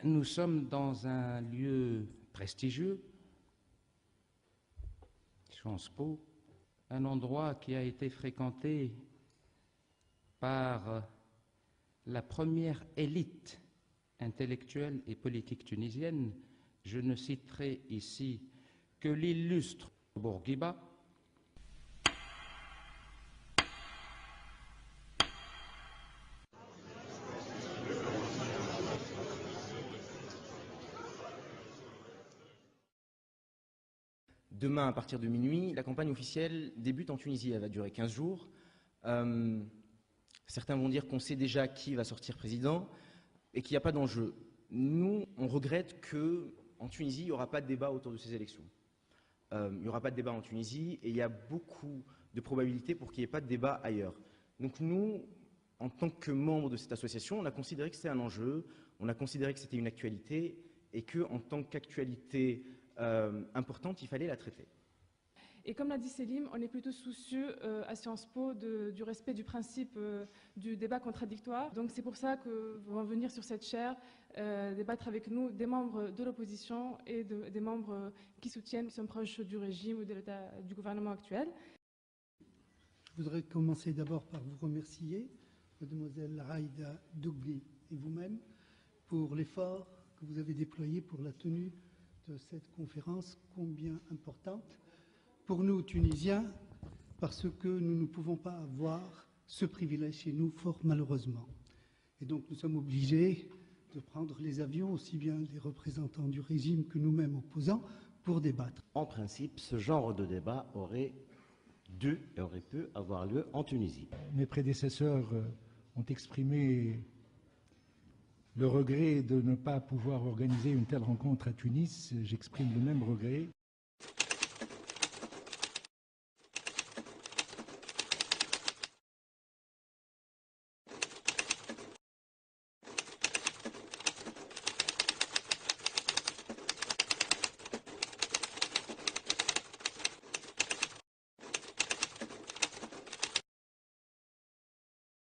Nous sommes dans un lieu prestigieux, Sciences Po, un endroit qui a été fréquenté par la première élite intellectuelle et politique tunisienne. Je ne citerai ici que l'illustre Bourguiba, Demain, à partir de minuit, la campagne officielle débute en Tunisie. Elle va durer 15 jours. Certains vont dire qu'on sait déjà qui va sortir président et qu'il n'y a pas d'enjeu. Nous, on regrette qu'en Tunisie, il n'y aura pas de débat autour de ces élections. Il n'y aura pas de débat en Tunisie et il y a beaucoup de probabilités pour qu'il n'y ait pas de débat ailleurs. Donc nous, en tant que membres de cette association, on a considéré que c'était un enjeu, on a considéré que c'était une actualité et qu'en tant qu'actualité importante, il fallait la traiter. Et comme l'a dit Selim, on est plutôt soucieux à Sciences Po du respect du principe du débat contradictoire. Donc c'est pour ça que vont venir sur cette chaire débattre avec nous des membres de l'opposition et des membres qui soutiennent, qui sont proches du régime ou du gouvernement actuel. Je voudrais commencer d'abord par vous remercier, mademoiselle Raïda Dougli et vous-même, pour l'effort que vous avez déployé pour la tenue de cette conférence combien importante pour nous, Tunisiens, parce que nous ne pouvons pas avoir ce privilège chez nous, fort malheureusement. Et donc nous sommes obligés de prendre les avions, aussi bien des représentants du régime que nous-mêmes opposants, pour débattre. En principe, ce genre de débat aurait dû et aurait pu avoir lieu en Tunisie. Mes prédécesseurs ont exprimé le regret de ne pas pouvoir organiser une telle rencontre à Tunis. J'exprime le même regret.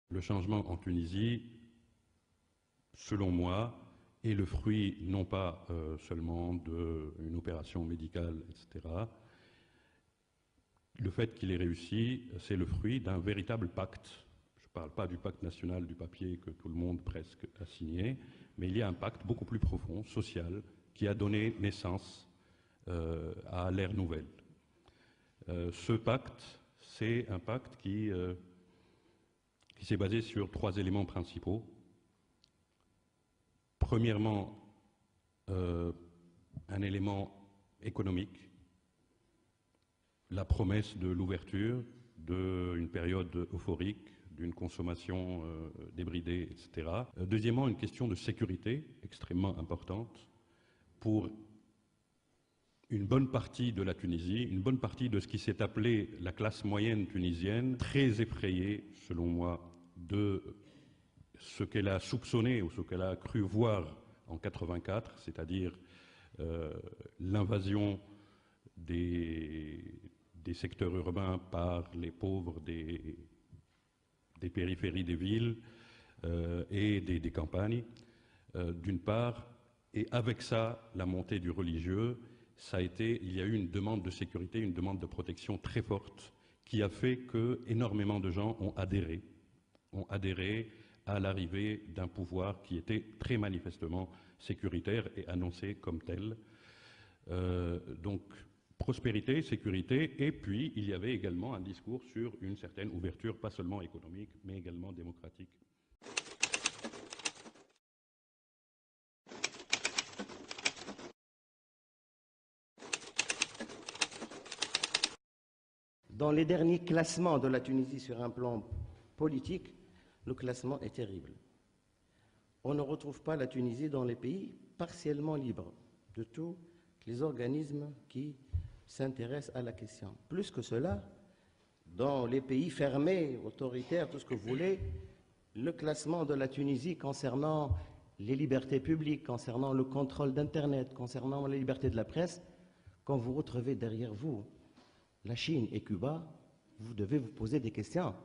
Le changement en Tunisie, selon moi, est le fruit non pas seulement d'une opération médicale, etc. Le fait qu'il ait réussi, c'est le fruit d'un véritable pacte. Je ne parle pas du pacte national du papier que tout le monde presque a signé, mais il y a un pacte beaucoup plus profond, social, qui a donné naissance à l'ère nouvelle. Ce pacte, c'est un pacte qui s'est basé sur 3 éléments principaux. Premièrement, un élément économique, la promesse de l'ouverture d'une période euphorique, d'une consommation débridée, etc. Deuxièmement, une question de sécurité extrêmement importante pour une bonne partie de la Tunisie, une bonne partie de ce qui s'est appelé la classe moyenne tunisienne, très effrayée, selon moi, de ce qu'elle a soupçonné ou ce qu'elle a cru voir en 84, c'est-à-dire l'invasion des secteurs urbains par les pauvres des périphéries des villes et des campagnes, d'une part, et avec ça, la montée du religieux. Il y a eu une demande de sécurité, une demande de protection très forte qui a fait que énormément de gens ont adhéré à l'arrivée d'un pouvoir qui était très manifestement sécuritaire et annoncé comme tel. Donc, prospérité, sécurité, et puis il y avait également un discours sur une certaine ouverture, pas seulement économique, mais également démocratique. Dans les derniers classements de la Tunisie sur un plan politique, le classement est terrible. On ne retrouve pas la Tunisie dans les pays partiellement libres de tous les organismes qui s'intéressent à la question. Plus que cela, dans les pays fermés, autoritaires, tout ce que vous voulez, le classement de la Tunisie concernant les libertés publiques, concernant le contrôle d'Internet, concernant la liberté de la presse, quand vous retrouvez derrière vous la Chine et Cuba, vous devez vous poser des questions.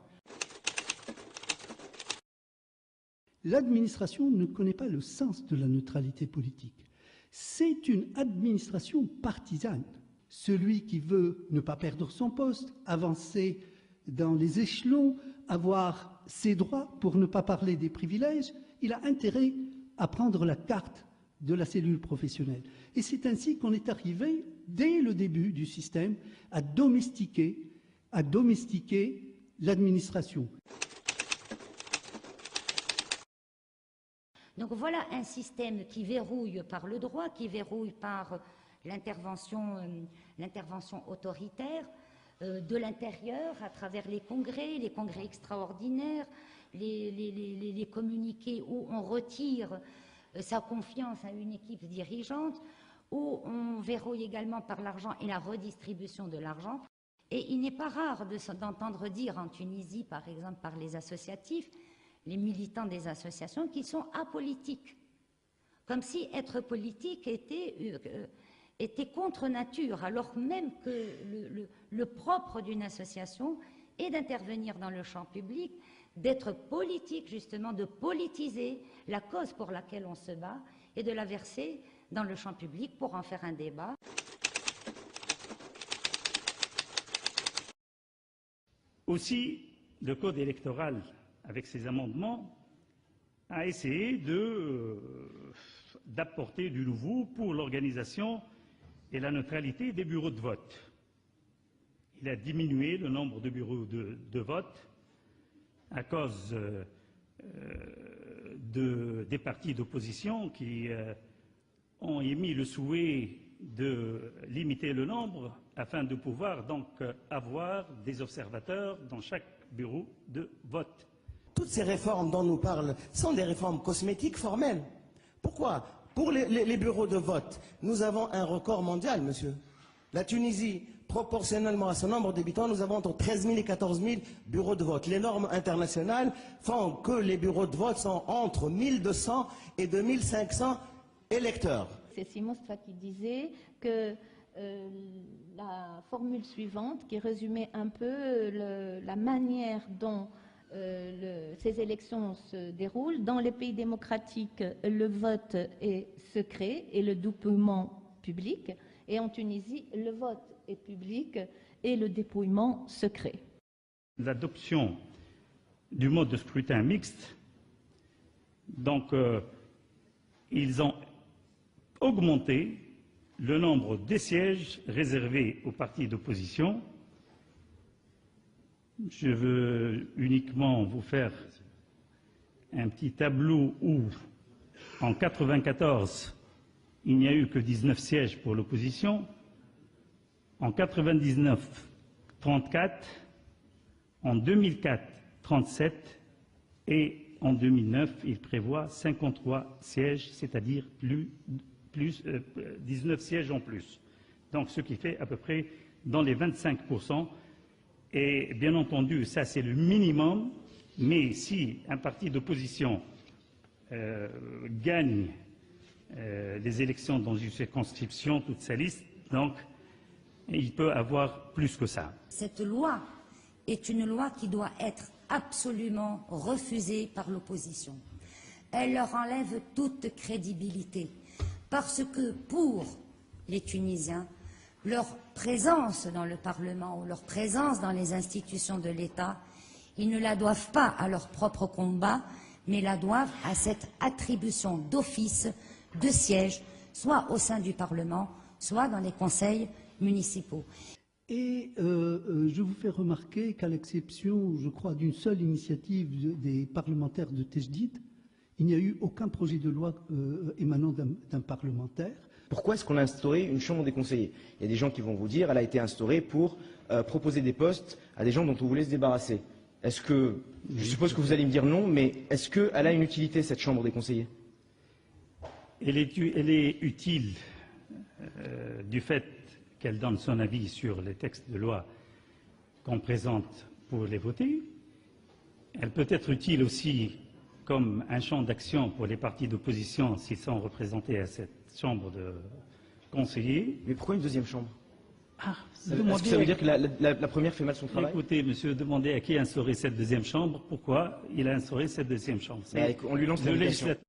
L'administration ne connaît pas le sens de la neutralité politique. C'est une administration partisane. Celui qui veut ne pas perdre son poste, avancer dans les échelons, avoir ses droits, pour ne pas parler des privilèges, il a intérêt à prendre la carte de la cellule professionnelle. Et c'est ainsi qu'on est arrivé, dès le début du système, à domestiquer l'administration. Donc voilà un système qui verrouille par le droit, qui verrouille par l'intervention autoritaire de l'intérieur à travers les congrès extraordinaires, les communiqués où on retire sa confiance à une équipe dirigeante, où on verrouille également par l'argent et la redistribution de l'argent. Et il n'est pas rare d'entendre dire en Tunisie, par exemple par les associatifs, les militants des associations, qu'ils sont apolitiques. Comme si être politique était contre nature, alors même que le propre d'une association est d'intervenir dans le champ public, d'être politique justement, de politiser la cause pour laquelle on se bat et de la verser dans le champ public pour en faire un débat. Aussi, le code électoral, avec ses amendements, a essayé d'apporter du nouveau pour l'organisation et la neutralité des bureaux de vote. Il a diminué le nombre de bureaux de vote à cause des partis d'opposition qui ont émis le souhait de limiter le nombre afin de pouvoir donc avoir des observateurs dans chaque bureau de vote. Toutes ces réformes dont nous parlent sont des réformes cosmétiques formelles. Pourquoi? Pour les bureaux de vote, nous avons un record mondial, monsieur. La Tunisie, proportionnellement à son nombre d'habitants, nous avons entre 13 000 et 14 000 bureaux de vote. Les normes internationales font que les bureaux de vote sont entre 1200 et 2500 électeurs. C'est Simon Stra qui disait que la formule suivante, qui résumait un peu la manière dont ces élections se déroulent. Dans les pays démocratiques, le vote est secret et le dépouillement public. Et en Tunisie, le vote est public et le dépouillement secret. L'adoption du mode de scrutin mixte, donc ils ont augmenté le nombre des sièges réservés aux partis d'opposition. Je veux uniquement vous faire un petit tableau où, en 1994, il n'y a eu que 19 sièges pour l'opposition. En 1999, 34. En 2004, 37. Et en 2009, il prévoit 53 sièges, c'est-à-dire 19 sièges en plus. Donc, ce qui fait à peu près dans les 25%. Et bien entendu, ça c'est le minimum, mais si un parti d'opposition gagne les élections dans une circonscription, toute sa liste, donc il peut avoir plus que ça. Cette loi est une loi qui doit être absolument refusée par l'opposition. Elle leur enlève toute crédibilité, parce que pour les Tunisiens, leur présence dans le Parlement ou leur présence dans les institutions de l'État, ils ne la doivent pas à leur propre combat, mais la doivent à cette attribution d'office de sièges, soit au sein du Parlement, soit dans les conseils municipaux. Et je vous fais remarquer qu'à l'exception, je crois, d'une seule initiative des parlementaires de Tejdid, il n'y a eu aucun projet de loi émanant d'un parlementaire. Pourquoi est-ce qu'on a instauré une chambre des conseillers? Il y a des gens qui vont vous dire qu'elle a été instaurée pour proposer des postes à des gens dont on voulait se débarrasser. Est-ce que, je suppose que vous allez me dire non, mais est-ce qu'elle a une utilité, cette chambre des conseillers? Elle est utile du fait qu'elle donne son avis sur les textes de loi qu'on présente pour les voter. Elle peut être utile aussi comme un champ d'action pour les partis d'opposition s'ils sont représentés à cette chambre de conseillers. Mais pourquoi une deuxième chambre? Ah, Est-ce que ça veut dire que la première fait mal son travail? Écoutez, monsieur, demandez à qui a instauré cette deuxième chambre, pourquoi il a instauré cette deuxième chambre. On lui lance le l'invitation. législateur